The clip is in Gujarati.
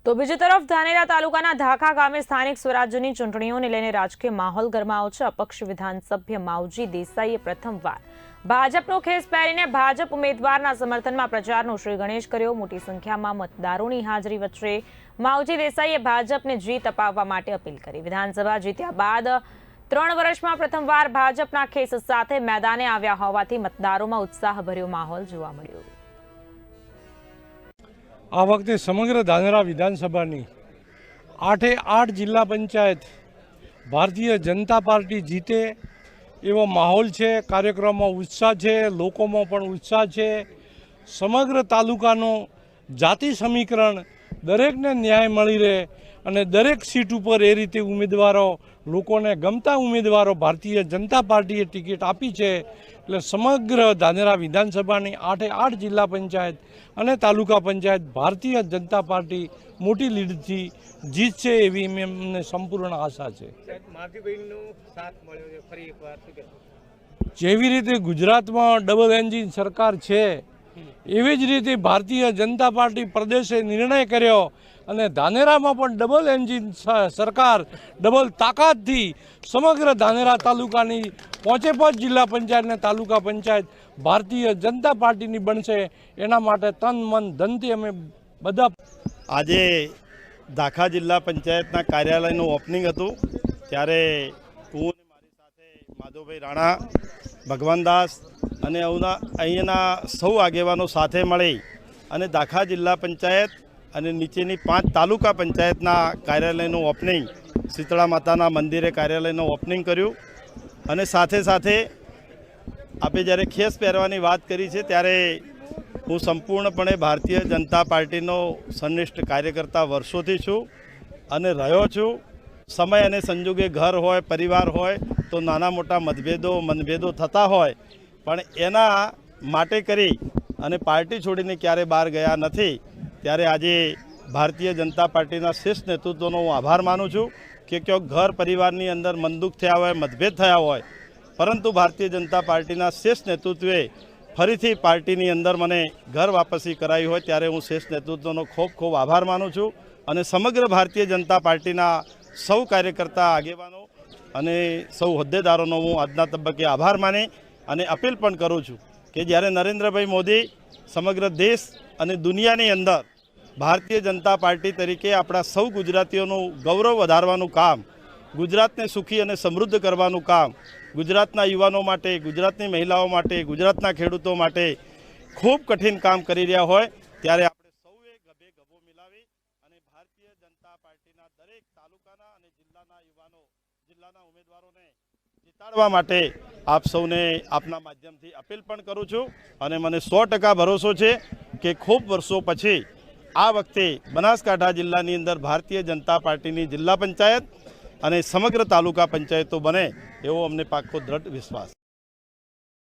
તો બીજી તરફ ધાનેરા તાલુકાના ધાખા ગામે સ્થાનિક સ્વરાજ્યની ચૂંટણીઓને લઈને રાજકીય માહોલ ગરમાયો છે। અપક્ષ વિધાનસભ્ય માવજી દેસાઈએ પ્રથમવાર ભાજપનો ખેસ પહેરીને ભાજપ ઉમેદવારના સમર્થનમાં પ્રચારનો શ્રી ગણેશ કર્યો। મોટી સંખ્યામાં મતદારોની હાજરી વચ્ચે માવજી દેસાઈએ ભાજપને જીત અપાવવા માટે અપીલ કરી। વિધાનસભા જીત્યા બાદ 3 વર્ષમાં પ્રથમવાર ભાજપના ખેસ સાથે મેદાને આવ્યા હોવાથી મતદારોમાં ઉત્સાહભર્યો માહોલ જોવા મળ્યો। આ વખતે સમગ્ર ધાનેરા વિધાનસભાની 8 જિલ્લા પંચાયત ભારતીય જનતા પાર્ટી જીતે એવો માહોલ છે। કાર્યક્રમમાં ઉત્સાહ છે, લોકોમાં પણ ઉત્સાહ છે। સમગ્ર તાલુકાનો જાતિ સમીકરણ દરેકને ન્યાય મળી રહે અને દરેક સીટ ઉપર એ રીતે ઉમેદવારો લોકોને ગમતા ઉમેદવારો ભારતીય જનતા પાર્ટીએ ટિકિટ આપી છે। એટલે સમગ્ર ધાનેરા વિધાનસભાની 8 જિલ્લા પંચાયત અને તાલુકા પંચાયત ભારતીય જનતા પાર્ટી મોટી લીડથી જીતશે એવી અમને સંપૂર્ણ આશા છે। જેવી રીતે ગુજરાતમાં ડબલ એન્જિન સરકાર છે એવી જ રીતે ભારતીય જનતા પાર્ટી પ્રદેશે નિર્ણય કર્યો અને ધાનેરામાં પણ ડબલ એન્જિન સરકાર ડબલ તાકાતથી સમગ્ર ધાનેરા તાલુકાની 5 જિલ્લા પંચાયત અને તાલુકા પંચાયત ભારતીય જનતા પાર્ટીની બનશે। એના માટે તન મન ધનથી અમે બધા આજે ધાખા જિલ્લા પંચાયતના કાર્યાલયનું ઓપનિંગ હતું ત્યારે હું અને મારી સાથે માધવભાઈ રાણા, ભગવાનદાસ અને અહીંયાના સૌ આગેવાનો સાથે મળી અને ધાખા જિલ્લા પંચાયત અને નીચેની 5 તાલુકા પંચાયતના કાર્યાલયનું ઓપનિંગ શીતળા માતાના મંદિરે કાર્યાલયનું ઓપનિંગ કર્યું। અને સાથે સાથે આપણે જ્યારે ખેસ પહેરવાની વાત કરી છે ત્યારે હું સંપૂર્ણપણે ભારતીય જનતા પાર્ટીનો સંનિષ્ઠ કાર્યકર્તા વર્ષોથી છું અને રહ્યો છું। સમય અને સંજોગે ઘર હોય, પરિવાર હોય તો નાના મોટા મનભેદો થતા હોય, પણ એના માટે કરી અને પાર્ટી છોડીને ક્યારે બહાર ગયા નથી। ત્યારે આજે ભારતીય જનતા પાર્ટીના શ્રેષ્ઠ નેતૃત્વનો હું આભાર માનું છું કે ક્યાંક ઘર પરિવારની અંદર મનદુખ થયા હોય, મતભેદ થયા હોય, પરંતુ ભારતીય જનતા પાર્ટીના શ્રેષ્ઠ નેતૃત્વે ફરીથી પાર્ટીની અંદર મને ઘર વાપસી કરાવી હોય ત્યારે હું શ્રેષ્ઠ નેતૃત્વનો ખૂબ આભાર માનું છું અને સમગ્ર ભારતીય જનતા પાર્ટીના સૌ કાર્યકર્તા, આગેવાનો અને સૌ હોદ્દેદારોનો હું આજના તબક્કે આભાર માની અને અપીલ પણ કરું છું કે જ્યારે નરેન્દ્રભાઈ મોદી સમગ્ર દેશ અને દુનિયાની અંદર ભારતીય જનતા પાર્ટી તરીકે આપણા સૌ ગુજરાતીઓનું ગૌરવ વધારવાનું કામ, ગુજરાતને સુખી અને સમૃદ્ધ કરવાનું કામ, ગુજરાતના યુવાનો માટે, ગુજરાતની મહિલાઓ માટે, ગુજરાતના ખેડૂતો માટે ખૂબ કઠિન કામ કરી રહ્યા હોય ત્યારે આપણે સૌએ ગભે ગભો મિલાવી અને ભારતીય જનતા પાર્ટીના દરેક તાલુકાના અને જિલ્લાના યુવાનો, જિલ્લાના ઉમેદવારોને જીતાડવા માટે આપ સૌને આપના માધ્યમથી અપીલ પણ કરું છું અને મને 100% ભરોસો છે કે ખૂબ વર્ષો પછી આ વખતે બનાસકાંઠા જિલ્લાની અંદર ભારતીય જનતા પાર્ટીની જિલ્લા પંચાયત અને સમગ્ર તાલુકા પંચાયતો બને એવો અમને પાક્કો દ્રઢ વિશ્વાસ।